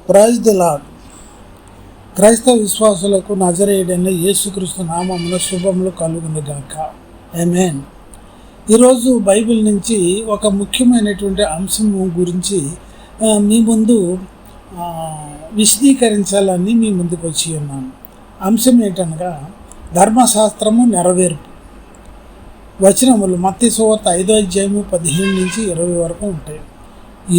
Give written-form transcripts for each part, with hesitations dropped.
Praise the lord. క్రైస్తవ విశ్వాసులకు నజరేయుడైన యేసుక్రీస్తు నామమున శుభములు కలుగునుగాక. ఆమేన్. ఈరోజు బైబిల్ నుంచి ఒక ముఖ్యమైనటువంటి అంశము గురించి మీ ముందు విశదీకరించాలని మీ ముందుకు వచ్చి ఉన్నాను. అంశం ఏంటనగా ధర్మశాస్త్రము నెరవేర్పు. వచనములు మత్తయి సువార్త 5వ అధ్యాయము 15 నుంచి 20 వరకు ఉంటాయి.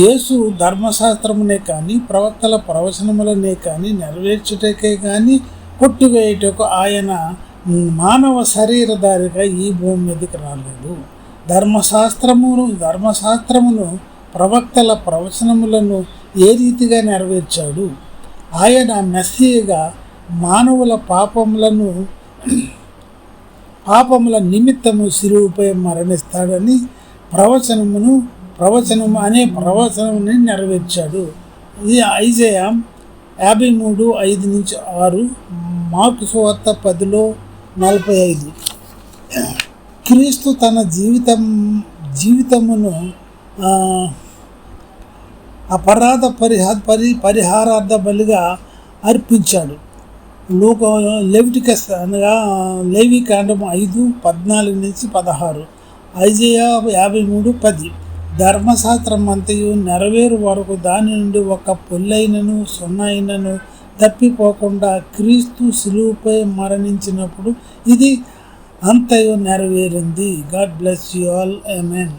యేసు ధర్మశాస్త్రమునే కానీ ప్రవక్తల ప్రవచనములనే కానీ నెరవేర్చుటకే కానీ కొట్టివేయుటకు ఆయన మానవ శరీరధారిగా ఈ భూమి మీదకి రాలేదు. ధర్మశాస్త్రమును ప్రవక్తల ప్రవచనములను ఏ రీతిగా నెరవేర్చాడు? ఆయన మెస్సియగా మానవుల పాపముల నిమిత్తము శిలువపై మరణిస్తాడని ప్రవచనముని నెరవేర్చాడు. ఇది ఐజయా 53:5-6, మార్కు సువార్త 10:45. క్రీస్తు తన జీవితమును అపరాధ పరిహారార్థ బలిగా అర్పించాడు. లెవిటికస్ అనగా లేవి కాండము 5:14-16, ఐజయా 53:10. ధర్మశాస్త్రం అంతయు నెరవేరు వరకు దాని నుండి ఒక పొల్లైనను సున్నైనను తప్పిపోకుండా క్రీస్తు శిలువపై మరణించినప్పుడు ఇది అంతయు నెరవేరింది. God bless you all. Amen.